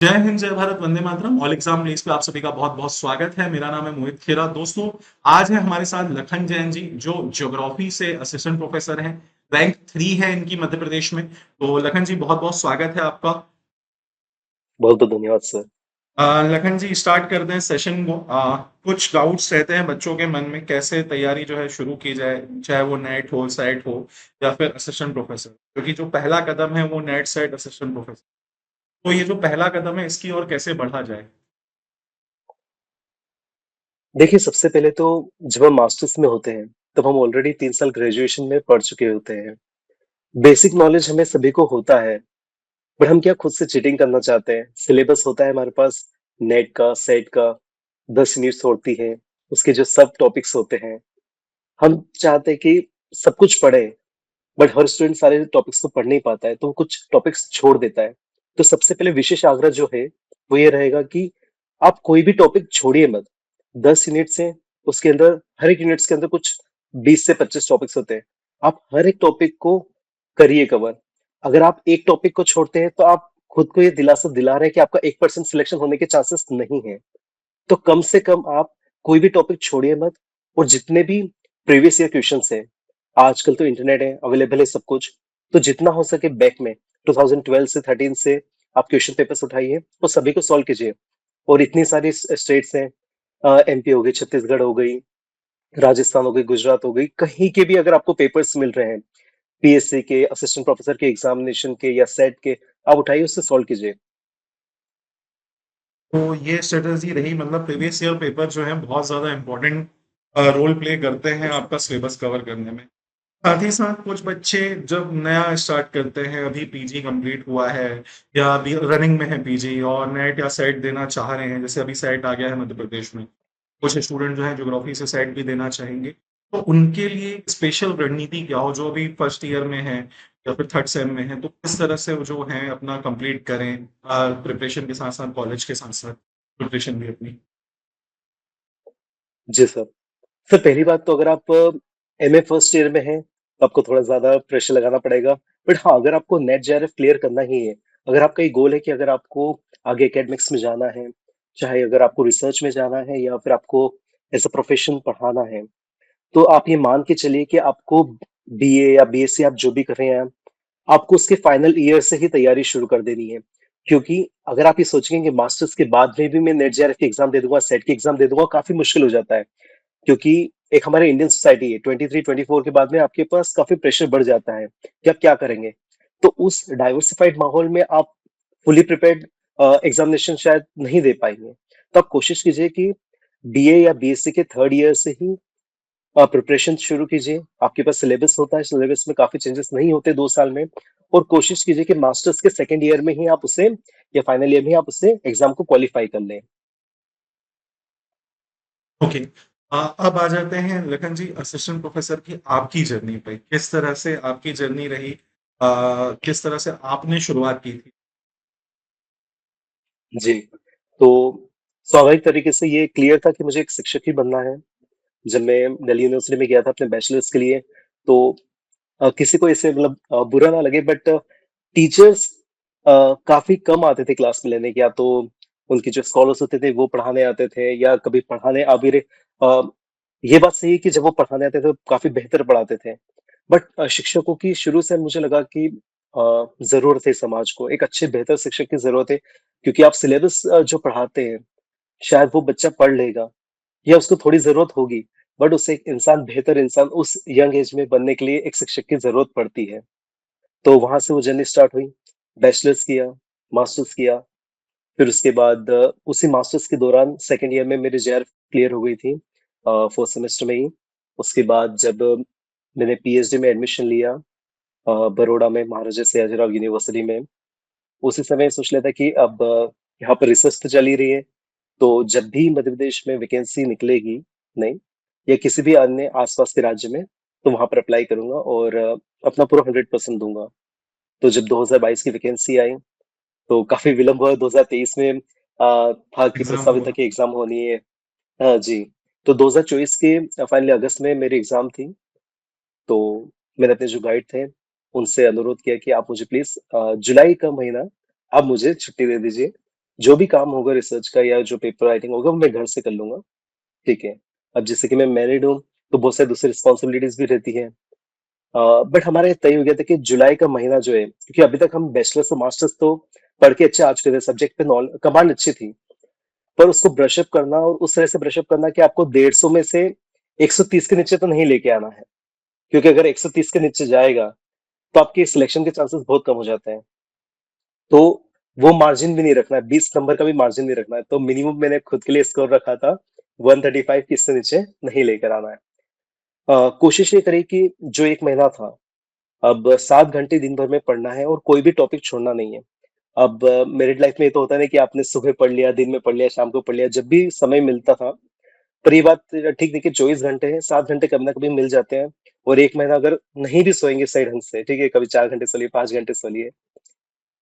जय हिंद, जय Bharat, Vande Mataram. All exam place पे आप सभी का बहुत-बहुत स्वागत है। मेरा नाम है मोहित खेरा। दोस्तों, आज है हमारे साथ लखन जैन जी, जो ज्योग्राफी से असिस्टेंट प्रोफेसर हैं। रैंक 3 है इनकी मध्य प्रदेश में। तो लखन जी, बहुत-बहुत स्वागत है आपका। बहुत बहुत धन्यवाद सर। लखन जी, स्टार्ट करते हैं सेशन को। कुछ डाउट्स रहते हैं बच्चों के मन में, कैसे तैयारी जो है शुरू की जाए, चाहे वो नेट हो, सेट हो या फिर असिस्टेंट प्रोफेसर। क्योंकि जो पहला कदम है वो नेट, सेट, असिस्टेंट प्रोफेसर। तो ये जो पहला कदम है इसकी ओर कैसे बढ़ा जाए? देखिए, सबसे पहले तो जब हम मास्टर्स में होते हैं, तब हम ऑलरेडी 3 साल ग्रेजुएशन में पढ़ चुके होते हैं। बेसिक नॉलेज हमें सभी को होता है, पर हम क्या खुद से चीटिंग करना चाहते हैं? सिलेबस होता है हमारे पास, नेट का, सेट का, 10 यूनिट्स होती है, उसके जो सब टॉपिक्स होते हैं। हम चाहते हैं कि सब कुछ पढ़ें, बट हर स्टूडेंट सारे टॉपिक्स को पढ़ नहीं पाता है, तो वो कुछ टॉपिक्स छोड़ देता है। तो सबसे पहले विशेष आग्रह जो है, वो ये रहेगा कि आप कोई भी टॉपिक छोड़िए मत। 10 यूनिट्स हैं, उसके अंदर हर एक यूनिट्स के अंदर कुछ 20 से 25 टॉपिक्स होते हैं। आप हर एक टॉपिक को करिए कवर। अगर आप एक टॉपिक को छोड़ते हैं, तो आप खुद को ये दिलासा दिला रहे हैं कि आपका 1% सिलेक्शन होने के चांसेस नहीं है। तो कम से कम आप कोई भी टॉपिक छोड़िए मत, और जितने भी प्रीवियस ईयर क्वेश्चंस हैं, आजकल तो इंटरनेट है, अवेलेबल है सब कुछ, तो जितना हो सके बैक में 2012 से 13 से आप क्वेश्चन पेपर्स उठाइए और सभी को सॉल्व कीजिए। और इतनी सारी स्टेट्स हैं, एमपी हो गई, छत्तीसगढ़ हो गई, राजस्थान हो गई, गुजरात हो गई, कहीं के भी अगर आपको पेपर्स मिल रहे हैं, पीएससी के, असिस्टेंट प्रोफेसर के, एग्जामिनेशन के या सेट के, आप उठाइए, उससे सॉल्व कीजिए। तो ये स्ट्रेटजी रही, मतलब प्रीवियस ईयर पेपर जो है बहुत ज़्यादा इम्पोर्टेंट रोल प्ले करते हैं आपका सिलेबस कवर करने में। साथ ही साथ कुछ बच्चे जब नया स्टार्ट करते हैं, अभी पीजी कंप्लीट हुआ है या अभी रनिंग में है पीजी और नेट या सेट देना चाह रहे हैं, जैसे अभी सेट आ गया है मध्य प्रदेश में। कुछ स्टूडेंट जो हैं ज्योग्राफी से सेट भी देना चाहेंगे। तो उनके लिए स्पेशल रणनीति क्या हो, जो अभी फर्स्ट ईयर में है या फिर थर्ड सेम में है, तो किस तरह से वो जो है अपना कंप्लीट करें, प्रिपरेशन के साथ साथ, कॉलेज के साथ साथ प्रिपरेशन भी अपनी। जी सर। सर, पहली बात तो अगर आप एमए फर्स्ट ईयर में हैं, तो आपको थोड़ा ज्यादा प्रेशर लगाना पड़ेगा। बट हाँ, अगर आपको नेट जेआरएफ क्लियर करना ही है, अगर आपका ये गोल है कि अगर आपको आगे एकेडमिक्स में जाना है, चाहे अगर आपको रिसर्च में जाना है या फिर आपको एज अ प्रोफेशन पढ़ाना है, तो आप ये मान के चलिए कि आपको बीए या बीएससी आप जो भी कर रहे हैं, आपको उसके फाइनल ईयर से ही तैयारी शुरू कर देनी है। क्योंकि अगर आप ये सोचेंगे कि मास्टर्स के बाद में भी मैं नेट जेआरएफ की एग्जाम दे दूंगा, सेट की एग्जाम दे दूंगा, काफी मुश्किल हो जाता है। क्योंकि एक हमारे इंडियन सोसाइटी है, 23-24 के बाद में आपके पास काफी प्रेशर बढ़ जाता है कि आप क्या करेंगे। तो उस डाइवर्सिफाइड माहौल में आप फुली प्रिपेयर्ड एग्जामिनेशन शायद नहीं दे पाएंगे। तो आप कोशिश कीजिए कि बीए या बीएससी के थर्ड ईयर से ही प्रिपरेशन शुरू कीजिए। आपके पास सिलेबस होता है, सिलेबस में काफी चेंजेस नहीं होते 2 साल में। और कोशिश कीजिए कि मास्टर्स के सेकेंड ईयर में ही आप उसे, या फाइनल ईयर में ही आप उसे एग्जाम को क्वालिफाई कर लें। ओके। अब आ जाते हैं लखन जी, असिस्टेंट प्रोफेसर की आपकी जर्नी पे। किस तरह से आपकी जर्नी रही, किस तरह से आपने शुरुआत की थी? जी। तो स्वाभाविक तरीके से ये क्लियर था कि मुझे एक शिक्षक ही बनना है। जब मैं दिल्ली यूनिवर्सिटी में गया था अपने बैचलर्स के लिए, तो किसी को इससे मतलब बुरा ना लगे, बट टीचर्स काफी कम आते थे क्लास में लेने के। या तो उनके जो स्कॉलर्स होते थे वो पढ़ाने आते थे, या कभी पढ़ाने आ भी रहे। ये बात सही है कि जब वो पढ़ाने आते थे तो काफी बेहतर पढ़ाते थे। बट शिक्षकों की शुरू से मुझे लगा कि जरूरत है समाज को, एक अच्छे बेहतर शिक्षक की जरूरत है। क्योंकि आप सिलेबस जो पढ़ाते हैं, शायद वो बच्चा पढ़ लेगा या उसको थोड़ी जरूरत होगी, बट उसे एक इंसान, बेहतर इंसान उस यंग एज में बनने के लिए एक शिक्षक की जरूरत पड़ती है। तो वहां से वो जर्नी स्टार्ट हुई। बैचलर्स किया, मास्टर्स किया, फिर उसके बाद उसी मास्टर्स के दौरान सेकेंड ईयर में मेरी जेआरएफ क्लियर हो गई थी, फोर्थ सेमेस्टर में ही। उसके बाद जब मैंने पीएचडी में एडमिशन लिया, बड़ौदा में महाराजा सयाजीराव यूनिवर्सिटी में, उसी समय सोच लिया था कि अब यहाँ पर रिसर्च तो चल ही रही है, तो जब भी मध्य प्रदेश में वैकेंसी निकलेगी, नहीं, या किसी भी अन्य आसपास के राज्य में, तो वहां पर अप्लाई करूंगा और अपना पूरा 100% दूंगा। तो जब 2022 की वैकेंसी आई, तो काफी विलंब हुआ। 2023 में था कि एग्जाम प्रस्तावित था हुआ। कि एग्जाम होनी है। हाँ जी। तो 2024 के फाइनली अगस्त में मेरी एग्जाम थी। तो मैंने अपने जो गाइड थे उनसे अनुरोध किया कि आप मुझे प्लीज जुलाई का महीना आप मुझे छुट्टी दे दीजिए, जो भी काम होगा रिसर्च का या जो पेपर राइटिंग होगा वो मैं घर से कर लूंगा। ठीक है। अब जैसे कि मैं मैरिड हूँ, तो बहुत सारी दूसरी रिस्पॉन्सिबिलिटीज भी रहती है। बट हमारा ये तय हो गया था कि जुलाई का महीना जो है, क्योंकि अभी तक हम बैचलर्स और मास्टर्स तो पढ़ के अच्छे आ चुके थे, सब्जेक्ट पे नॉल कमांड अच्छी थी, पर उसको ब्रशअप करना और उस तरह से ब्रशअप करना कि आपको 150 में से 130 के नीचे तो नहीं लेके आना है, क्योंकि अगर 130 के नीचे जाएगा तो आपके सिलेक्शन के चांसेस बहुत कम हो जाते हैं। तो वो मार्जिन भी नहीं रखना है, 20 नंबर का भी मार्जिन नहीं रखना है, तो मिनिमम मैंने खुद के लिए स्कोर रखा था 135 की, इससे नीचे नहीं लेकर आना है। कोशिश ये करी कि जो एक महीना था, अब 7 घंटे दिन भर में पढ़ना है और कोई भी टॉपिक छोड़ना नहीं है। अब मेरिड लाइफ में ये तो होता है ना कि आपने सुबह पढ़ लिया, दिन में पढ़ लिया, शाम को पढ़ लिया, जब भी समय मिलता था। पर ये बात ठीक देखिए, 24 घंटे हैं, 7 घंटे कभी ना कभी मिल जाते हैं। और एक महीना अगर नहीं भी सोएंगे सही ढंग से, ठीक है, कभी 4 घंटे सो लिए, 5 घंटे सो लिए,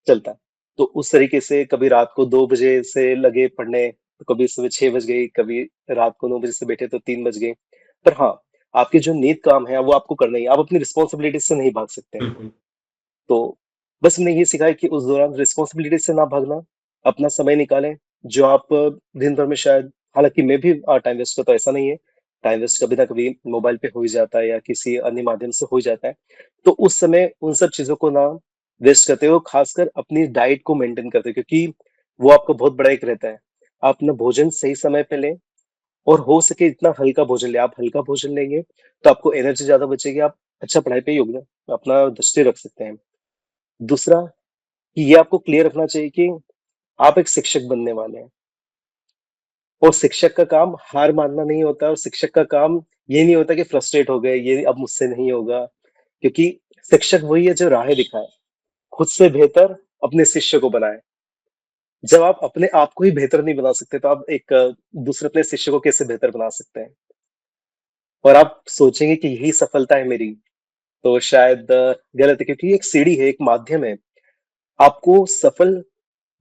चलता है। तो उस तरीके से कभी रात को 2 बजे से लगे पढ़ने, तो कभी सुबह 6 बज गई, कभी रात को 9 बजे से बैठे तो 3 बज गए। पर हाँ, आपके जो नियत काम है वो आपको करना ही है। आप अपनी रिस्पॉन्सिबिलिटी से नहीं भाग सकते हैं। बिल्कुल। तो बस हमने ये सीखा है कि उस दौरान रिस्पॉन्सिबिलिटी से ना भागना, अपना समय निकालें। जो आप दिन भर में शायद, हालांकि मैं भी टाइम वेस्ट करता, ऐसा नहीं है, टाइम वेस्ट कभी ना कभी मोबाइल पे हो ही जाता है या किसी अन्य माध्यम से हो ही जाता है। तो उस समय उन सब चीजों को ना वेस्ट करते हो, खासकर अपनी डाइट को मेंटेन करते हो, क्योंकि वो आपका बहुत बड़ा एक रहता है। आप अपना भोजन सही समय पे लें, और हो सके इतना हल्का भोजन ले। आप हल्का भोजन लेंगे तो आपको एनर्जी ज्यादा बचेगी, आप अच्छा पढ़ाई पे योगदान अपना दृष्टि रख सकते हैं। दूसरा, कि ये आपको क्लियर रखना चाहिए कि आप एक शिक्षक बनने वाले हैं, और शिक्षक का काम हार मानना नहीं होता, और शिक्षक का काम ये नहीं होता कि फ्रस्ट्रेट हो गए, ये अब मुझसे नहीं होगा। क्योंकि शिक्षक वही है जो राहें दिखाए, खुद से बेहतर अपने शिष्य को बनाए। जब आप अपने आप को ही बेहतर नहीं बना सकते, तो आप एक दूसरे अपने शिष्य को कैसे बेहतर बना सकते हैं? और आप सोचेंगे कि यही सफलता है मेरी, तो शायद गलत है, क्योंकि ये एक सीढ़ी है, एक माध्यम है। आपको सफल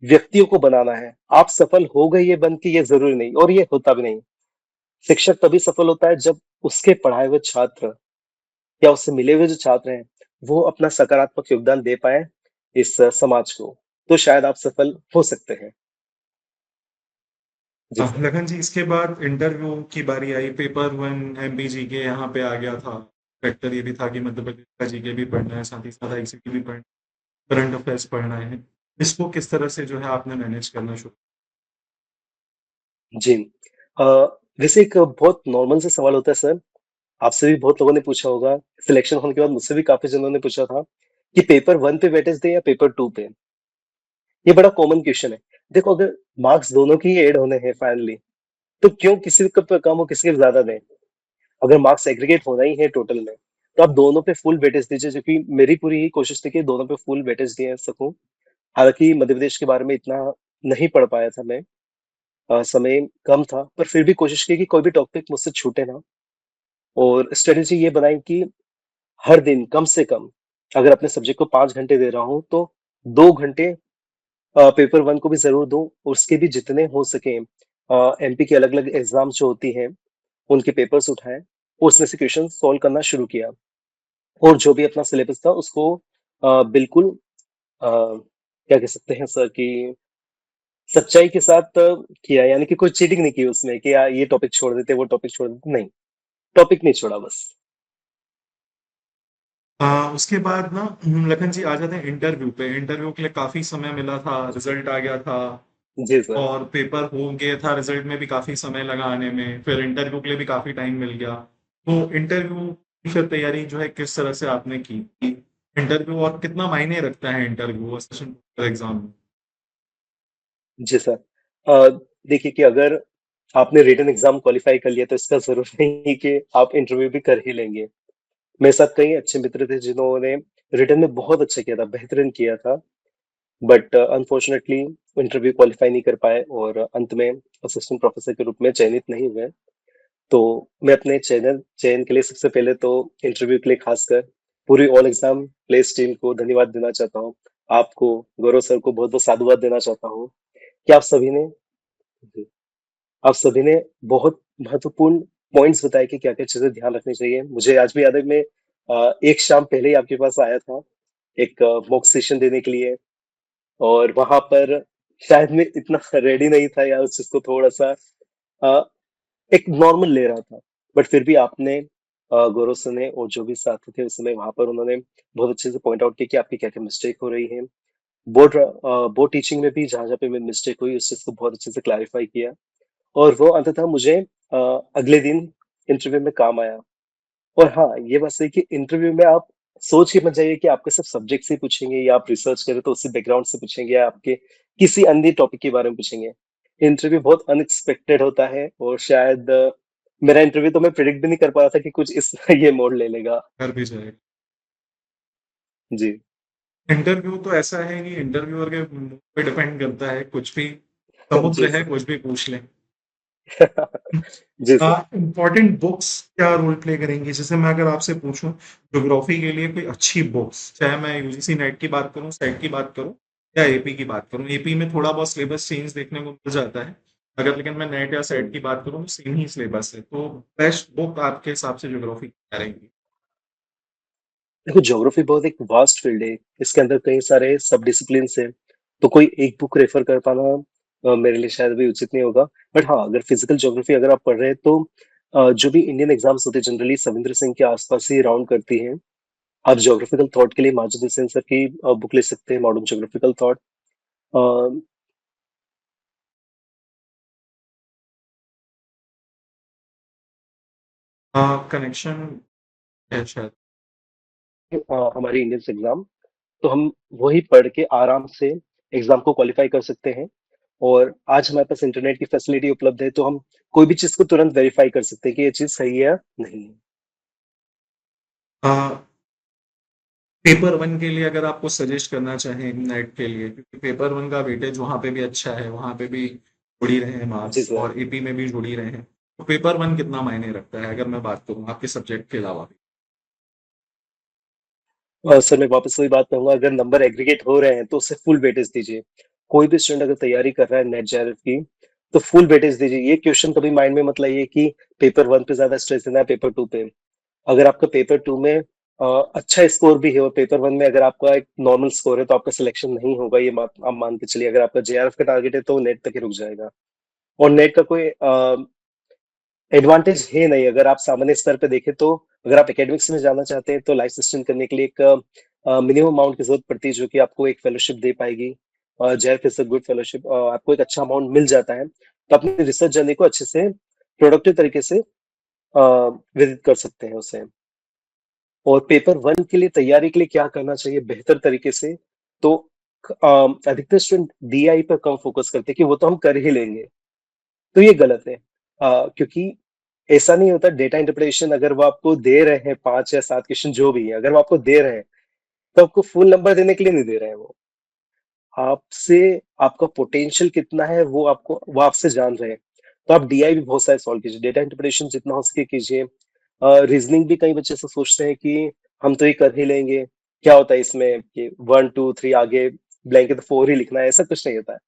व्यक्तियों को बनाना है। आप सफल हो गए ये बन के, ये जरूरी नहीं, और ये होता भी नहीं। शिक्षक तभी सफल होता है जब उसके पढ़ाए हुए छात्र या उससे मिले हुए जो छात्र हैं, वो अपना सकारात्मक योगदान दे पाए इस समाज को। तो शायद आप सफल हो सकते हैं। जी सर। लगन जी, इसके बाद इंटरव्यू की बारी आई। पेपर वन एमपीजी के यहाँ पे आ गया था। फैक्टर ये भी था कि मध्य प्रदेश का जीके भी पढ़ना है, साथ ही साथ आईसीटी भी पढ़ना, करंट अफेयर्स पढ़ना है। इसको किस तरह से जो है आपने मैनेज करना शुरू? जी। अ, वैसे एक बहुत नॉर्मल सा सवाल होता है सर, आपसे भी बहुत लोगों ने पूछा होगा, सिलेक्शन होने के बाद मुझसे भी काफी जनों ने पूछा था कि पेपर वन पे वेटेज दे या पेपर टू पे। ये बड़ा कॉमन क्वेश्चन है। देखो, अगर मार्क्स दोनों की ऐड होने हैं फाइनली, तो क्यों किसी का पे कम हो किसी के ज्यादा दें? अगर मार्क्स एग्रीगेट होना ही है टोटल में, तो आप दोनों पे फुल वेटेज दीजिए, क्योंकि मेरी पूरी यही कोशिश थी कि दोनों पे फुल वेटेज दे सकूं। हालांकि मध्य प्रदेश के बारे में इतना नहीं पढ़ पाया था मैं, समय कम था, पर फिर भी कोशिश की कि कोई भी टॉपिक मुझसे छूटे ना। और स्ट्रेटेजी ये बनाई कि हर दिन कम से कम, अगर अपने सब्जेक्ट को 5 घंटे दे रहा हूँ, तो 2 घंटे पेपर वन को भी जरूर दूं। उसके भी जितने हो सके एमपी की अलग अलग एग्जाम जो होती हैं, उनके पेपर्स उठाए, उसमें से क्वेश्चन सॉल्व करना शुरू किया। और जो भी अपना सिलेबस था उसको बिल्कुल क्या कह सकते हैं सर कि सच्चाई के साथ किया, यानी कि कोई चीटिंग नहीं की उसमें कि ये टॉपिक छोड़ देते, वो टॉपिक छोड़ देते, नहीं, टॉपिक नहीं छोड़ा बस। उसके बाद ना लखन जी आ जाते हैं इंटरव्यू पे। इंटरव्यू के लिए काफी समय मिला था, रिजल्ट आ गया था जी सर। और पेपर हो गया था। रिजल्ट में भी काफी समय लगा आने में, फिर इंटरव्यू के लिए भी काफी टाइम मिल गया। तो इंटरव्यू की फिर तैयारी जो है किस तरह से आपने की? इंटरव्यू और कितना मायने रखता है इंटरव्यू सेशन एग्जाम में? जी सर। देखिए कि अगर आपने रिटन एग्जाम क्वालिफाई कर लिया, तो इसका जरूरी नहीं कि आप इंटरव्यू भी कर ही लेंगे। मेरे साथ कई अच्छे मित्र थे जिन्होंने रिटन में बहुत अच्छा किया था, बेहतरीन किया था, बट अनफॉर्चुनेटली इंटरव्यू क्वालिफाई नहीं कर पाए और अंत में असिस्टेंट प्रोफेसर के रूप में चयनित नहीं हुए। तो मैं अपने चयन के लिए सबसे पहले तो इंटरव्यू के लिए खासकर पूरी ऑल एग्जाम प्लेस टीम को धन्यवाद देना चाहता हूँ। आपको, गौरव सर को बहुत बहुत साधुवाद देना चाहता हूँ कि आप सभी ने बहुत महत्वपूर्ण पॉइंट्स बताए कि क्या क्या चीजें ध्यान रखनी चाहिए। मुझे आज भी याद है, मैं एक शाम पहले ही आपके पास आया था एक मॉक सेशन देने के लिए, और वहां पर शायद मैं इतना रेडी नहीं था या उस चीज को थोड़ा सा अ, एक नॉर्मल ले रहा था। बट फिर भी आपने गौरव सर ने और जो भी साथी थे उस समय वहां पर उन्होंने बहुत अच्छे से पॉइंट आउट किया कि आपकी क्या क्या मिस्टेक हो रही है। बोर्ड टीचिंग में भी जहाँ जहाँ पे मेरी मिस्टेक हुई उस चीज को बहुत अच्छे से क्लैरिफाई किया। और वो अंततः मुझे अगले दिन इंटरव्यू में काम आया। और हाँ, ये बात सही कि इंटरव्यू में आप सोच के मत जाइए कि आपके सब सब्जेक्ट से पूछेंगे या आप रिसर्च करें तो उसी बैकग्राउंड से पूछेंगे या आपके किसी अन्य टॉपिक के बारे में पूछेंगे। इंटरव्यू बहुत अनएक्सपेक्टेड होता है और शायद मेरा इंटरव्यू तो मैं प्रिडिक्ट भी नहीं कर पा रहा था कि कुछ इस ये मोड़ ले लेगा। कर भी जाएगा। जी। इंटरव्यू तो ऐसा है कि इंटरव्यूअर के मुंह पे डिपेंड करता है, कुछ भी जी समुद्र है, सर। कुछ भी पूछ लें। जी सर। इम्पोर्टेंट बुक्स क्या रोल प्ले करेंगी? जैसे मैं अगर आपसे पूछूं ज्योग्राफी के लिए कोई अच्छी बुक्स, चाहे मैं यूजीसी नेट की बात करूं, सेट की बात करूं या एपी की बात करूं, एपी में थोड़ा बहुत सिलेबस चेंज देखने को मिल जाता है। अगर लेकिन मैं नेट या सेट हम्म। की बात करूं तो सेम ही सिलेबस है, तो बेस्ट बुक आपके हिसाब से ज्योग्राफी क्या रहेंगी? देखो, ज्योग्राफी बहुत एक वास्ट फील्ड है। इसके अंदर कई सारे सब डिसिप्लिन है। तो कोई एक बुक रेफर कर पाना मेरे लिए शायद भी उचित नहीं होगा। बट हाँ, अगर फिजिकल ज्योग्राफी अगर आप पढ़ रहे हैं तो जो भी इंडियन एग्जाम्स होते हैं जनरली सविंद्र सिंह के आसपास ही राउंड करती हैं। आप ज्योग्राफिकल थॉट के लिए मार्जिन सेंसर की बुक ले सकते हैं, मॉडर्न ज्योग्राफिकल थॉट। कनेक्शन है शायद। हमारी इंडियंस एग्जाम, तो हम वही पढ़ के आराम से एग्जाम को क्वालिफाई कर सकते हैं। और आज हमारे पास इंटरनेट की फैसिलिटी उपलब्ध है तो हम कोई भी चीज को तुरंत वेरीफाई कर सकते हैं कि ये चीज सही है या नहीं है। पेपर वन के लिए अगर आपको सजेस्ट करना चाहें नेट के लिए, क्योंकि पेपर वन का वेटेज वहाँ पे भी अच्छा है, वहाँ पे भी जुड़ी रहे हैं जी मार्क्स सर। और एपी में भी जुड़ी रहे हैं, तो पेपर वन कितना मायने रखता है अगर मैं बात करूँ आपके सब्जेक्ट के अलावा भी? सर मैं वापस वही बात कहूंगा, अगर नंबर एग्रीगेट हो रहे हैं तो उसे फुल वेटेज दीजिए। कोई भी स्टूडेंट अगर तैयारी कर रहा है नेट जेआरएफ की तो फुल वेटेज दीजिए। ये क्वेश्चन कभी माइंड में मत लाइए कि पेपर वन पे ज्यादा स्ट्रेस देना है पेपर टू पे। अगर आपका पेपर टू में अच्छा स्कोर भी है और पेपर वन में अगर आपका एक नॉर्मल स्कोर है तो आपका सिलेक्शन नहीं होगा, ये आप मान के चलिए। अगर आपका जेआरएफ का टारगेट है तो नेट तक ही रुक जाएगा। और नेट का कोई एडवांटेज है नहीं अगर आप सामान्य स्तर पे देखें तो। अगर आप एकेडमिक्स में जाना चाहते हैं तो लाइफ सस्टेन करने के लिए एक मिनिमम अमाउंट की जरूरत पड़ती है जो कि आपको एक फेलोशिप दे पाएगी। JRF is a good fellowship, आपको एक अच्छा अमाउंट मिल जाता है तो अपनी रिसर्च जर्नी को अच्छे से प्रोडक्टिव तरीके से व्यतीत कर सकते हैं उसे। और पेपर वन के लिए तैयारी के लिए क्या करना चाहिए बेहतर तरीके से, तो अधिकतर स्टूडेंट डीआई पर कम फोकस करते हैं कि वो तो हम कर ही लेंगे। तो ये गलत है। क्योंकि ऐसा नहीं होता। डेटा इंटरप्रिटेशन अगर वो आपको दे रहे हैं 5 या 7 क्वेश्चन जो भी है, अगर वो आपको दे रहे हैं तो आपको फुल नंबर देने के लिए नहीं दे रहे हैं। वो आपसे आपका पोटेंशियल कितना है वो आपसे जान रहे हैं। तो आप डीआई भी बहुत सारे सॉल्व कीजिए, डेटा इंटरप्रिटेशन जितना हो सके कीजिए। रीजनिंग भी कई बच्चे से सोचते हैं कि हम तो ये कर ही लेंगे, क्या होता है इसमें कि 1 2 3 आगे ब्लैंक है तो 4 ही लिखना है, ऐसा कुछ नहीं होता है।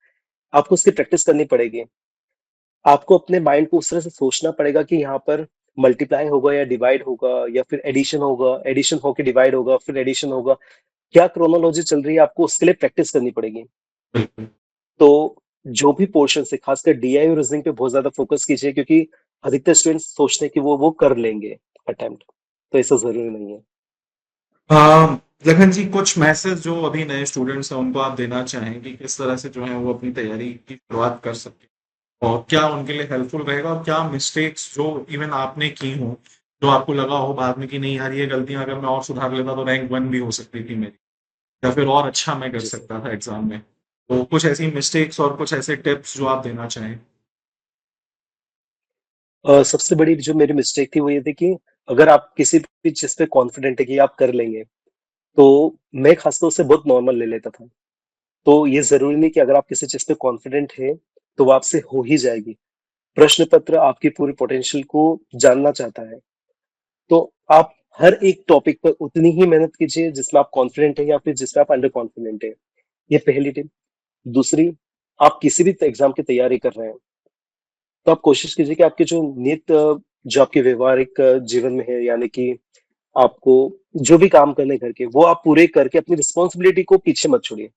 आपको उसकी प्रैक्टिस करनी पड़ेगी। आपको अपने माइंड को उस तरह से सोचना पड़ेगा कि यहाँ पर मल्टीप्लाई होगा या डिवाइड होगा या फिर एडिशन होगा, एडिशन होके डिवाइड होगा फिर एडिशन होगा। क्या क्रोनोलॉजी चल रही है आपको उसके लिए प्रैक्टिस करनी पड़ेगी। बिल्कुल। तो जो भी पोर्शन है खासकर डीआई और रीजनिंग पे बहुत ज्यादा फोकस कीजिए क्योंकि अधिकतर स्टूडेंट्स सोचते हैं कि वो कर लेंगे अटेम्प्ट, तो ऐसा जरूरी नहीं है। लखन जी, कुछ मैसेज जो अभी नए स्टूडेंट्स हैं उनको आप देना चाहें कि किस तरह से जो है वो अपनी तैयारी की शुरुआत कर सकते हैं, और क्या उनके लिए हेल्पफुल रहेगा, और क्या मिस्टेक्स जो इवन आपने की हो, जो आपको लगा हो बाद में कि नहीं यार ये गलतियां अगर मैं और सुधार लेता तो रैंक वन भी हो सकती थी मेरी, या फिर और अच्छा मैं कर जी सर। सकता था एग्जाम में, तो कुछ ऐसी मिस्टेक्स और कुछ ऐसे टिप्स जो आप देना चाहें? सबसे बड़ी जो मेरी मिस्टेक थी वो ये थी कि अगर आप किसी भी चीज पे कॉन्फिडेंट है कि आप कर लेंगे तो मैं खासकर उसे बहुत नॉर्मल ले लेता था। तो ये जरूरी नहीं कि अगर आप किसी चीज पे कॉन्फिडेंट है तो वो आपसे हो ही जाएगी। प्रश्न पत्र आपकी पूरी पोटेंशियल को जानना चाहता है। तो आप हर एक टॉपिक पर उतनी ही मेहनत कीजिए जिसमें आप कॉन्फिडेंट है या फिर जिसमें आप अंडर कॉन्फिडेंट है। ये पहली टिप। दूसरी, आप किसी भी एग्जाम की तैयारी कर रहे हैं तो आप कोशिश कीजिए कि आपके जो नित्य जो आपके व्यवहारिक जीवन में है, यानी कि आपको जो भी काम करने घर के वो आप पूरे करके अपनी रिस्पॉन्सिबिलिटी को पीछे मत छोड़िए।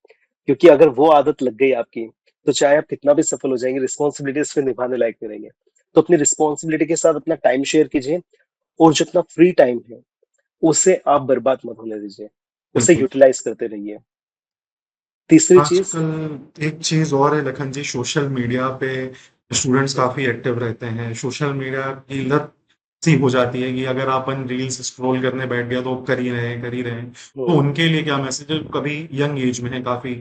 क्योंकि अगर वो आदत लग गई आपकी तो चाहे आप कितना भी सफल हो जाएंगे, रिस्पॉन्सिबिलिटीज फिर निभाने लायक नहीं रहेंगे। तो अपनी रिस्पॉन्सिबिलिटी के साथ अपना टाइम शेयर कीजिए, और जो अपना फ्री टाइम है उसे आप बर्बाद मत होने दीजिए, उसे बिल्कुल। यूटिलाइज करते रहिए। तीसरी चीज, आजकल एक चीज और है लखन जी, सोशल मीडिया पे स्टूडेंट्स काफी एक्टिव रहते हैं। सोशल मीडिया की लत सी हो जाती है कि अगर अपन रील्स स्क्रॉल करने बैठ गया तो कर ही रहे हैं कर ही रहे हैं। तो हम्म, उनके लिए क्या मैसेज है, कभी यंग एज में है काफी,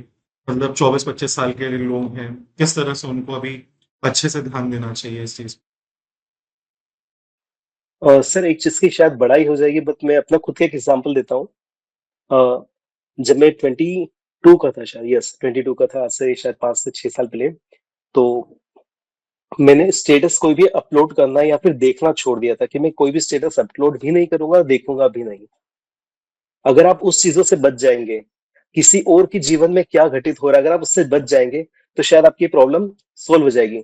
मतलब 24-25 साल के लोग हैं, किस तरह से उनको अभी अच्छे से ध्यान देना चाहिए इस चीज सर एक चीज की शायद बड़ा ही हो जाएगी, बट मैं अपना खुद का एक एग्जांपल देता हूँ। अ, जब मैं 22 का था, शायद यस 22 का था, आज से शायद 5 से 6 साल पहले, तो मैंने स्टेटस कोई भी अपलोड करना या फिर देखना छोड़ दिया था, कि मैं कोई भी स्टेटस अपलोड भी नहीं करूंगा, देखूंगा भी नहीं। अगर आप उस चीजों से बच जाएंगे, किसी और के जीवन में क्या घटित हो रहा है अगर आप उससे बच जाएंगे, तो शायद आपकी प्रॉब्लम सोल्व हो जाएगी।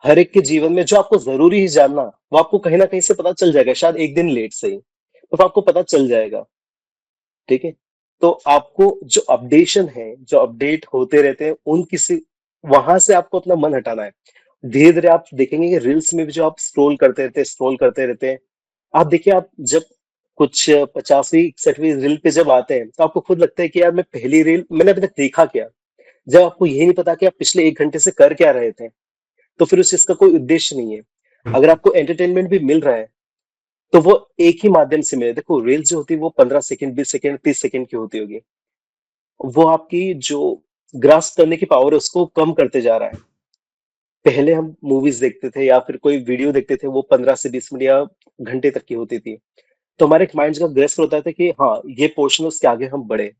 हर एक के जीवन में जो आपको जरूरी है जानना, वो आपको कहीं ना कहीं से पता चल जाएगा, शायद एक दिन लेट से ही, तो आपको पता चल जाएगा। ठीक है। तो आपको जो अपडेशन है, जो अपडेट होते रहते हैं, उन किसी वहां से आपको अपना मन हटाना है। धीरे धीरे आप देखेंगे कि रील्स में भी जो आप स्क्रॉल करते रहते हैं, आप देखिए, आप जब कुछ 50वीं 61वीं रील पे जब आते हैं, तो आपको खुद लगता है कि यार मैं पहली रील मैंने अभी तक देखा क्या। जब आपको यही नहीं पता कि आप पिछले 1 घंटे से कर क्या रहे थे, तो फिर उस चीज का कोई उद्देश्य नहीं है। अगर बिल्कुल। आपको एंटरटेनमेंट भी मिल रहा है, तो वो एक ही माध्यम से मिले। देखो, रील्स जो होती है वो 15 सेकंड, 20 सेकंड, 30 सेकंड की होती होगी। वो आपकी जो ग्रास्प करने की पावर है उसको कम करते जा रहा है। पहले हम मूवीज देखते थे या फिर कोई वीडियो देखते थे, वो 15 से 20 मिनट या घंटे तक की होती थी। तो हमारे माइंड का ग्रेस्प होता था कि हाँ, ये पोर्शन उसके आगे हम बढ़े।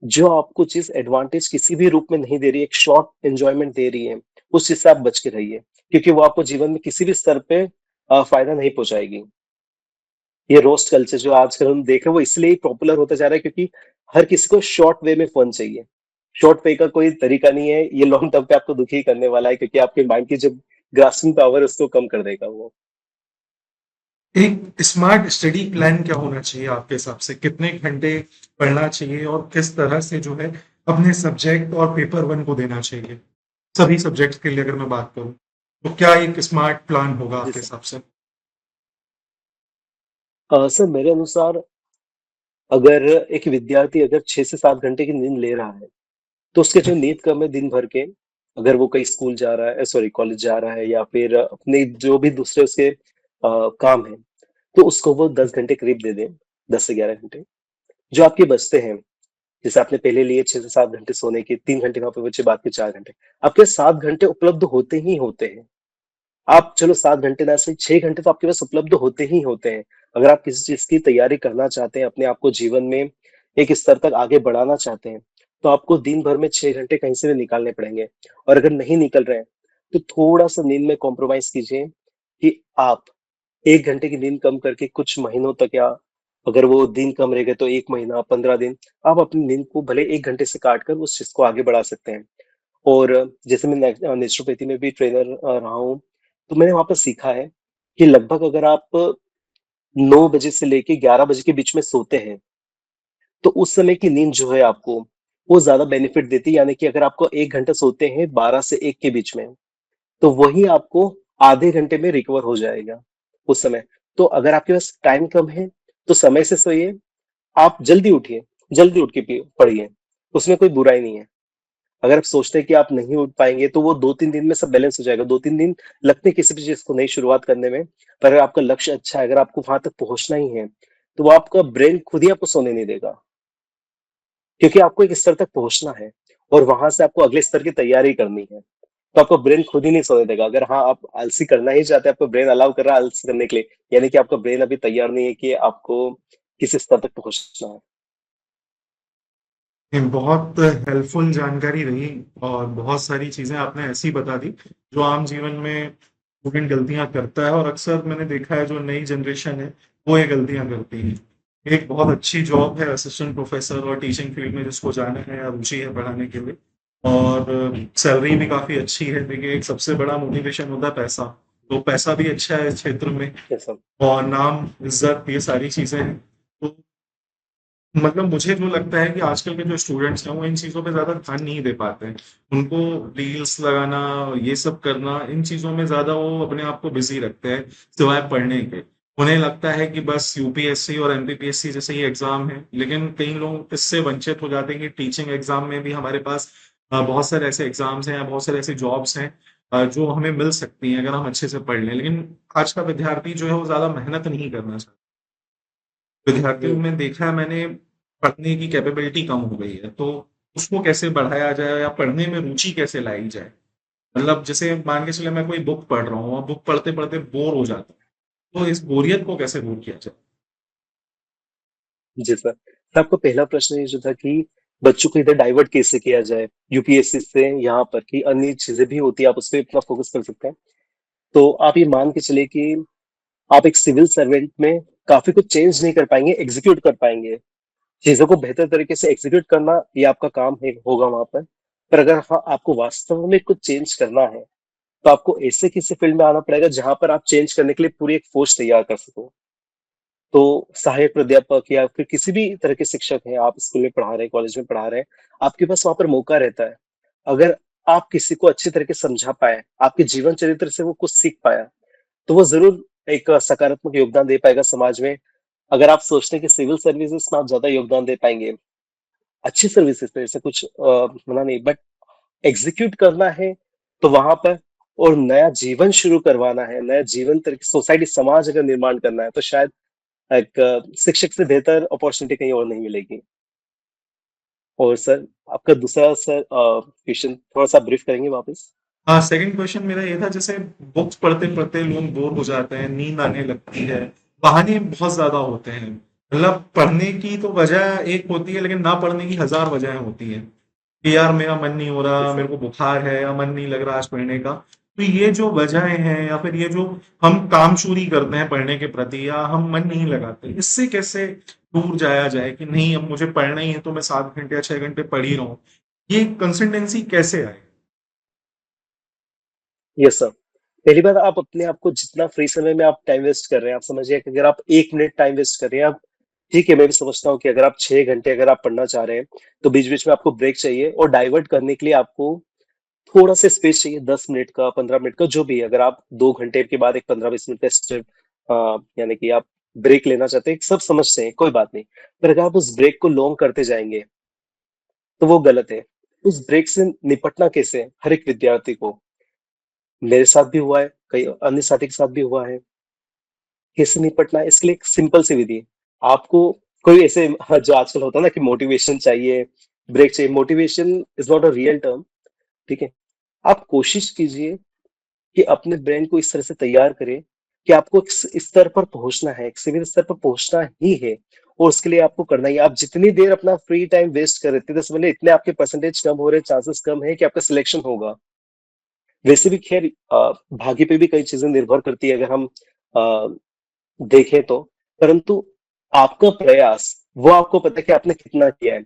जो आपको चीज एडवांटेज किसी भी रूप में नहीं दे रही है, एक शॉर्ट एंजॉयमेंट दे रही है, उस चीज से आप बच के रहिए, क्योंकि वो आपको जीवन में किसी भी स्तर पे फायदा नहीं पहुंचाएगी। ये रोस्ट कल्चर जो आजकल हम देख रहे हैं, वो इसलिए पॉपुलर होता जा रहा है क्योंकि हर किसी को शॉर्ट वे में फन चाहिए। शॉर्ट वे का कोई तरीका नहीं है, ये लॉन्ग टर्म पे आपको दुखी करने वाला है, क्योंकि आपके माइंड की जो ग्रास्पिंग पावर है उसको कम कर देगा वो। एक स्मार्ट स्टडी प्लान क्या होना चाहिए आपके हिसाब से, कितने घंटे पढ़ना चाहिए और किस तरह से जो है अपने सब्जेक्ट और पेपर वन को देना चाहिए, सभी सब्जेक्ट्स के लिए अगर मैं बात करूं, तो क्या एक स्मार्ट प्लान होगा जी आपके सर। हिसाब से? सर मेरे अनुसार, अगर एक विद्यार्थी अगर 6 से 7 घंटे की नींद ले रहा है, तो उसके जो नींद कम है दिन भर के, अगर वो कहीं स्कूल जा रहा है, सॉरी कॉलेज जा रहा है, या फिर अपने जो भी दूसरे उसके काम है, तो उसको वो 10 घंटे करीब दे दें, 10 से 11 घंटे जो आपके बचते हैं। जैसे आपने पहले लिए 6 से 7 घंटे सोने के, 3 घंटे वहां पे बचे, बात के 4 घंटे, आपके 7 घंटे उपलब्ध होते ही होते हैं। आप चलो 7 घंटे ना सही, 6 घंटे तो आपके पास उपलब्ध होते ही होते हैं। अगर आप किसी चीज की तैयारी करना चाहते हैं, अपने आप को जीवन में एक स्तर तक आगे बढ़ाना चाहते हैं, तो आपको दिन भर में 6 घंटे कहीं से भी निकालने पड़ेंगे। और अगर नहीं निकल रहे हैं, तो थोड़ा सा नींद में कॉम्प्रोमाइज कीजिए, कि आप 1 घंटे की नींद कम करके कुछ महीनों तक, या अगर वो दिन कम रह गए तो 1 महीना, 15 दिन, आप अपनी नींद को भले 1 घंटे से काट कर उस चीज को आगे बढ़ा सकते हैं। और जैसे मैं नेचुरोपैथी में भी ट्रेनर रहा हूँ, तो मैंने वहां पर सीखा है कि लगभग अगर आप 9 बजे से लेके 11 बजे के बीच में सोते हैं, तो उस समय की नींद जो है आपको, वो ज्यादा बेनिफिट देती है। यानी कि अगर आपको 1 घंटा सोते हैं 12 से 1 के बीच में, तो वही आपको आधे घंटे में रिकवर हो जाएगा उस समय। तो अगर आपके पास टाइम कम है, तो समय से सोइए, आप जल्दी उठिए, जल्दी उठ के पढ़िए, उसमें कोई बुराई नहीं है। अगर आप सोचते हैं कि आप नहीं उठ पाएंगे, तो वो 2-3 दिन में सब बैलेंस हो जाएगा। 2-3 दिन लगते हैं किसी भी चीज को नई शुरुआत करने में, पर अगर आपका लक्ष्य अच्छा है, अगर आपको वहां तक पहुंचना ही है, तो वो आपका ब्रेन खुद ही आपको सोने नहीं देगा, क्योंकि आपको एक स्तर तक पहुंचना है, और वहां से आपको अगले स्तर की तैयारी करनी है। तो आपको ब्रेन खुद ही नहीं सोने देगा। अगर हाँ, आप आलसी करना ही चाहते हैं, आपको ब्रेन अलाउ कर रहा है आलसी करने के लिए, यानी कि आपका ब्रेन अभी तैयार नहीं है कि आपको किस स्तर तक पहुंचना है। ये बहुत हेल्पफुल जानकारी रही, और बहुत सारी चीजें आपने ऐसी बता दी जो आम जीवन में स्टूडेंट गलतियां करता है, और अक्सर मैंने देखा है जो नई जनरेशन है वो ये गलतियां करती है। एक बहुत अच्छी जॉब है असिस्टेंट प्रोफेसर और टीचिंग फील्ड में, जिसको जाना है या रुचि है पढ़ाने के लिए, और सैलरी भी काफी अच्छी है। देखिए, एक सबसे बड़ा मोटिवेशन होता है पैसा, तो पैसा भी अच्छा है इस क्षेत्र में, ये सब। और नाम इज्जत ये सारी चीजें हैं। तो मतलब मुझे जो लगता है कि आजकल के जो स्टूडेंट्स हैं वो इन चीज़ों पे ज़्यादा ध्यान नहीं दे पाते हैं। उनको रील्स लगाना, ये सब करना, इन चीज़ों में ज़्यादा वो अपने आप को बिज़ी रखते हैं, सिवाय पढ़ने के। उन्हें लगता है कि बस यूपीएससी और एमपीपीएससी जैसे ही एग्ज़ाम है, लेकिन कई लोग इससे वंचित हो जाते हैं कि टीचिंग एग्ज़ाम में भी हमारे पास बहुत सारे ऐसे एग्ज़ाम्स हैं या बहुत सारे ऐसे जॉब्स हैं जो हमें मिल सकती हैं अगर हम अच्छे से पढ़ लें। लेकिन आज का विद्यार्थी जो है वो ज़्यादा मेहनत नहीं करना चाहता। विद्यार्थियों हम्म, में देखा है मैंने पढ़ने की कैपेबिलिटी कम हो गई है, तो उसको कैसे बढ़ाया जाए या पढ़ने में रुचि कैसे लाई जाए? मतलब जैसे मान के चले मैं कोई बुक पढ़ रहा हूँ और बुक पढ़ते-पढ़ते बोर हो जाता हूँ, तो इस बोरियत को कैसे दूर किया जाए? जी सर। तो आपका पहला प्रश्न ये जो था कि बच्चों को इधर डाइवर्ट कैसे किया जाए यूपीएससी से यहाँ पर कि अन्य चीजें भी होती है, आप उस पर अपना फोकस कर सकते हैं। तो आप ये मान के चले कि आप एक सिविल सर्वेंट में काफी कुछ चेंज नहीं कर पाएंगे, एग्जीक्यूट कर पाएंगे। चीजों को बेहतर तरीके से एग्जीक्यूट करना ये आपका काम है, होगा वहां पर अगर हाँ आपको वास्तव में कुछ चेंज करना है तो आपको ऐसे किसी फील्ड में आना पड़ेगा जहां पर आप चेंज करने के लिए पूरी एक फोर्स तैयार कर सको। तो सहायक प्राध्यापक या फिर किसी भी तरह के शिक्षक हैं, आप स्कूल में पढ़ा रहे हैं, कॉलेज में पढ़ा रहे हैं, आपके पास वहां पर मौका रहता है। अगर आप किसी को अच्छी तरीके से समझा पाए, आपके जीवन चरित्र से वो कुछ सीख पाया, तो वो जरूर एक सकारात्मक योगदान दे पाएगा समाज में। अगर आप सोचते हैं कि सिविल सर्विसेज में आप ज्यादा योगदान दे पाएंगे, अच्छी सर्विसेज में ऐसा कुछ मना नहीं, बट एग्जीक्यूट करना है तो वहां पर, और नया जीवन शुरू करवाना है, नया जीवन तरीके सोसाइटी समाज अगर निर्माण करना है, तो शायद एक शिक्षक से बेहतर अपॉर्चुनिटी कहीं और नहीं मिलेगी। और सर आपका दूसरा सर क्वेश्चन थोड़ा सा ब्रीफ करेंगे वापस। हाँ, सेकंड क्वेश्चन मेरा ये था जैसे बुक्स पढ़ते-पढ़ते लोग बोर हो जाते हैं, नींद आने लगती है, बहाने बहुत ज़्यादा होते हैं। मतलब पढ़ने की तो वजह एक होती है लेकिन ना पढ़ने की हज़ार वजहें होती हैं, कि यार मेरा मन नहीं हो जी रहा, सर। मेरे को बुखार है या मन नहीं लग रहा आज पढ़ने का। तो ये जो वजहें हैं या फिर ये जो हम कामचोरी करते हैं पढ़ने के प्रति या हम मन नहीं लगाते, इससे कैसे दूर जाया जाए कि नहीं अब मुझे पढ़ना ही है तो मैं 7 घंटे या 6 घंटे पढ़ ही रहा हूँ। ये कंसिस्टेंसी कैसे आए? Yes sir. पहली बात, आप अपने आप को जितना फ्री समय में आप टाइम वेस्ट कर रहे हैं, आप समझिए कि अगर आप 1 मिनट टाइम वेस्ट कर रहे हैं, आप ठीक है, मैं भी समझता हूँ कि अगर आप 6 घंटे अगर आप पढ़ना चाह रहे हैं तो बीच बीच में आपको ब्रेक चाहिए, और डाइवर्ट करने के लिए आपको थोड़ा सा स्पेस चाहिए, 10 मिनट का, 15 मिनट का, जो भी है। अगर आप 2 घंटे के बाद एक 15-20 मिनट का स्टेप यानी कि आप ब्रेक लेना चाहते हैं, सब समझते हैं, कोई बात नहीं। पर अगर आप उस ब्रेक को लॉन्ग करते जाएंगे तो वो गलत है। उस ब्रेक से निपटना कैसे है हर एक विद्यार्थी को, मेरे साथ भी हुआ है, कई अन्य साथी के साथ भी हुआ है। कैसे निपटना है इसके लिए एक सिंपल सी विधि है। आपको कोई ऐसे जो आजकल होता है ना कि मोटिवेशन चाहिए, ब्रेक चाहिए, motivation is not a real term. ठीक है। आप कोशिश कीजिए कि अपने ब्रेन को इस तरह से तैयार करें कि आपको एक स्तर पर पहुंचना है, एक सिविल स्तर पर पहुंचना ही है, और उसके लिए आपको करना ही है। आप जितनी देर अपना फ्री टाइम वेस्ट कर रहे थे, समझ लीजिए इतने आपके परसेंटेज कम हो रहे, चांसेस कम है कि आपका सिलेक्शन होगा। वैसे भी खैर भाग्य पे भी कई चीजें निर्भर करती है अगर हम अ, देखें तो, परंतु आपका प्रयास, वो आपको पता है कि आपने कितना किया है।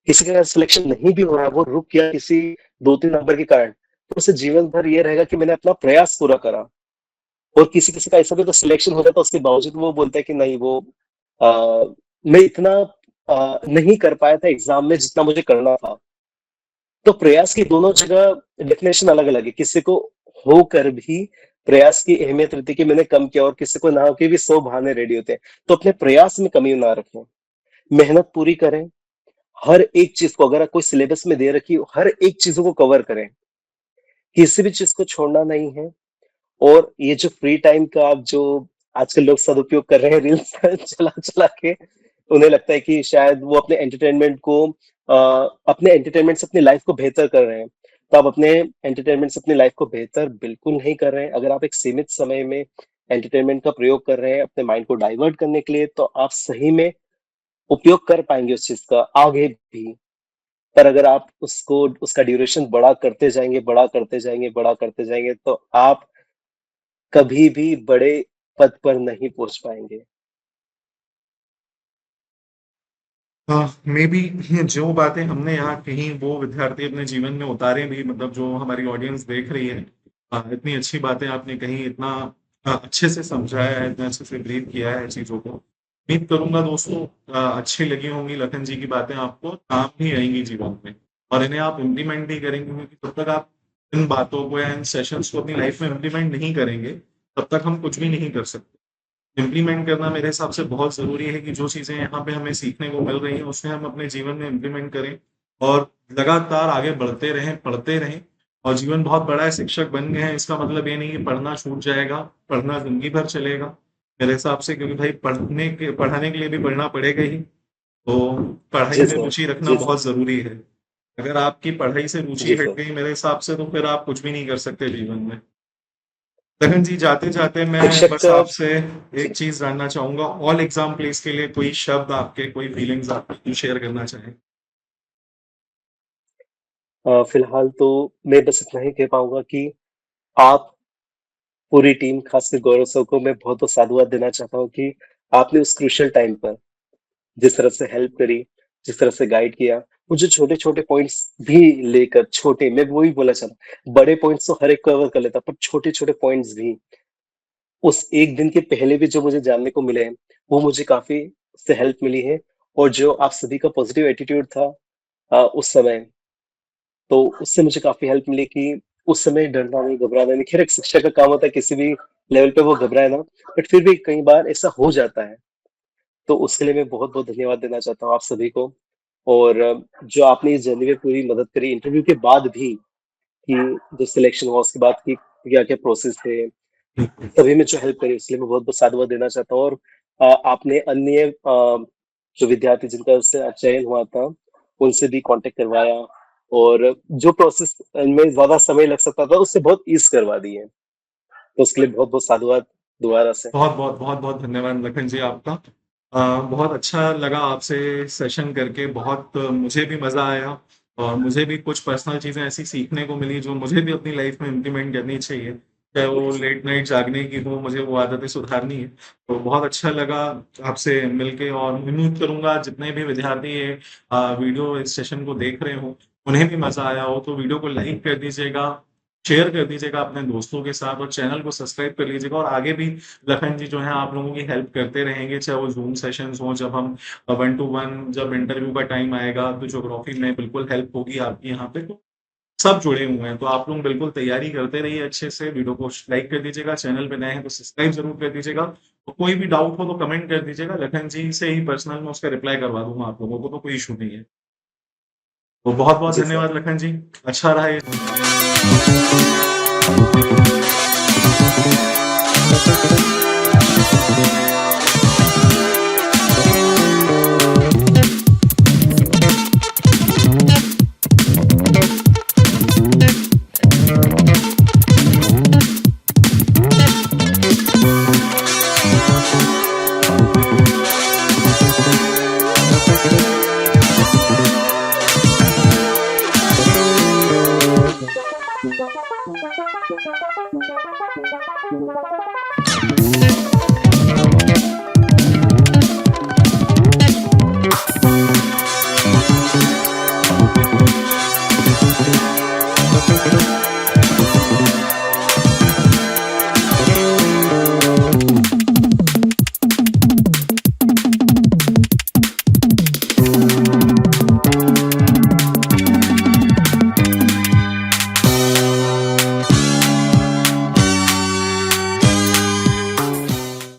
किसी का सिलेक्शन नहीं भी हो रहा है, वो रुक गया किसी 2-3 नंबर के कारण, तो उसे जीवन भर ये रहेगा कि मैंने अपना प्रयास पूरा करा। और किसी किसी का ऐसा भी तो सिलेक्शन हो जाता है, उसके बावजूद वो बोलता है कि नहीं, वो मैं इतना नहीं कर पाया था एग्जाम में जितना मुझे करना था। तो प्रयास की दोनों जगह डेफिनेशन अलग अलग है। किसी को होकर भी प्रयास की अहमियत रहती है कि मैंने कम किया, और किसी को ना होकर भी 100 बहाने रेडी होते हैं। तो अपने प्रयास में कमी ना रखें, मेहनत पूरी करें। हर एक चीज को, अगर कोई सिलेबस में दे रखी हो, हर एक चीजों को कवर करें, किसी भी चीज को छोड़ना नहीं है। और ये जो फ्री टाइम का आप जो आजकल लोग सदुपयोग कर रहे हैं रील्स चला चला के, उन्हें लगता है कि शायद वो अपने एंटरटेनमेंट को अपने एंटरटेनमेंट से अपनी लाइफ को बेहतर कर रहे हैं। तो आप अपने एंटरटेनमेंट से अपनी लाइफ को बेहतर बिल्कुल नहीं कर रहे हैं। अगर आप एक सीमित समय में एंटरटेनमेंट का प्रयोग कर रहे हैं अपने माइंड को डाइवर्ट करने के लिए, तो आप सही में उपयोग कर पाएंगे उस चीज का आगे भी। पर अगर आप उसको, उसका ड्यूरेशन बड़ा करते जाएंगे, बड़ा करते जाएंगे, बड़ा करते जाएंगे, तो आप कभी भी बड़े पद पर नहीं पहुंच पाएंगे। हाँ, मे बी जो बातें हमने यहाँ कही वो विद्यार्थी अपने जीवन में उतारे भी, मतलब जो हमारी ऑडियंस देख रही है। इतनी अच्छी बातें आपने कही, इतना अच्छे से समझाया है, इतने अच्छे से ब्रीफ किया है चीज़ों को। उम्मीद करूंगा दोस्तों अच्छी लगी होंगी लखन जी की बातें, आपको काम भी आएंगी जीवन में और इन्हें आप इम्प्लीमेंट भी करेंगे, क्योंकि जब तक आप इन बातों को या इन सेशंस को अपनी लाइफ में इम्प्लीमेंट नहीं करेंगे तब तक हम कुछ भी नहीं कर सकते। इम्प्लीमेंट करना मेरे हिसाब से बहुत ज़रूरी है कि जो चीज़ें यहाँ पे हमें सीखने को मिल रही हैं, उसे हम अपने जीवन में इम्प्लीमेंट करें और लगातार आगे बढ़ते रहें, पढ़ते रहें। और जीवन बहुत बड़ा है, शिक्षक बन गए हैं, इसका मतलब ये नहीं कि पढ़ना छूट जाएगा, पढ़ना ज़िंदगी भर चलेगा मेरे हिसाब से, क्योंकि भाई पढ़ाने के लिए भी पढ़ना पड़ेगा ही। तो पढ़ाई जी में सर। रुचि रखना जी सर। बहुत ज़रूरी है। अगर आपकी पढ़ाई से रुचि जी हट सर। गई मेरे हिसाब से, तो फिर आप कुछ भी नहीं कर सकते जीवन में। गगन जी, जाते-जाते मैं शिक्षक बस आपसे जी। एक चीज़ जानना चाहूँगा, ऑल एग्ज़ाम प्लीज़ के लिए कोई शब्द आपके, कोई फीलिंग्स आपकी जो शेयर करना चाहें? फिलहाल तो मैं बस इतना ही कह पाऊँगा कि आप पूरी टीम, खासकर गौरव सर को मैं बहुत-बहुत साधुवाद देना चाहता हूँ कि आपने उस क्रूशियल टाइम पर जिस तरह से हेल्प करी, जिस तरह से गाइड किया, वो जो छोटे-छोटे पॉइंट्स भी लेकर छोटे, मैं वही बोलना चाह रहा हूँ, बड़े पॉइंट्स तो हर एक कवर कर लेता, पर छोटे-छोटे पॉइंट्स भी उस एक दिन के पहले भी जो मुझे जानने को मिले हैं, वो मुझे काफ़ी उससे हेल्प मिली है। और जो आप सभी का पॉजिटिव एटीट्यूड था उस समय, तो उससे मुझे काफ़ी हेल्प मिली कि उस समय डरना नहीं, घबराना नहीं। खैर एक शिक्षक का काम होता है किसी भी लेवल पे वो घबराए ना, बट फिर भी कई बार ऐसा हो जाता है। तो उसके लिए मैं बहुत-बहुत धन्यवाद देना चाहता हूँ आप सभी को। और जो आपने इस जर्नी में पूरी मदद करी इंटरव्यू के बाद भी, कि जो सिलेक्शन हुआ उसके बाद की क्या-क्या प्रोसेस थे, सभी में जो हेल्प करी इसलिए मैं बहुत-बहुत साधुवाद देना चाहता हूँ। और आपने अन्य जो विद्यार्थी जिनका उससे चयन हुआ था, उनसे भी कॉन्टैक्ट करवाया और जो प्रोसेस में ज़्यादा समय लग सकता था, उससे बहुत ईज़ करवा दी है। तो उसके लिए बहुत-बहुत साधुवाद दोबारा से। बहुत-बहुत धन्यवाद लखन जी आपका। बहुत अच्छा लगा आपसे सेशन करके, बहुत मुझे भी मज़ा आया और मुझे भी कुछ पर्सनल चीज़ें ऐसी सीखने को मिली जो मुझे भी अपनी लाइफ में इम्प्लीमेंट करनी चाहिए। चाहे वो लेट नाइट जागने की हो, मुझे वो आदतें सुधारनी है। तो बहुत अच्छा लगा आपसे मिलके और उम्मीद करूँगा जितने भी विद्यार्थी ये वीडियो इस सेशन को देख रहे हों, उन्हें भी मज़ा आया हो। तो वीडियो को लाइक कर दीजिएगा, शेयर कर दीजिएगा अपने दोस्तों के साथ और चैनल को सब्सक्राइब कर लीजिएगा और आगे भी लखन जी जो हैं आप लोगों की हेल्प करते रहेंगे, चाहे वो ज़ूम सेशंस हों, जब हम 1 टू 1 जब इंटरव्यू का टाइम आएगा, तो ज्योग्राफी में बिल्कुल हेल्प होगी आपकी यहाँ पे। तो सब जुड़े हुए हैं, तो आप लोग बिल्कुल तैयारी करते रहिए अच्छे से, वीडियो को लाइक कर दीजिएगा, चैनल पे नए हैं तो सब्सक्राइब ज़रूर कर दीजिएगा। और कोई भी डाउट हो तो कमेंट कर दीजिएगा, लखन जी से ही पर्सनल मैं उसका रिप्लाई करवा दूँगा आप लोगों को, तो कोई इश्यू नहीं है। तो बहुत-बहुत जी सर। धन्यवाद लखन जी, अच्छा रहा ये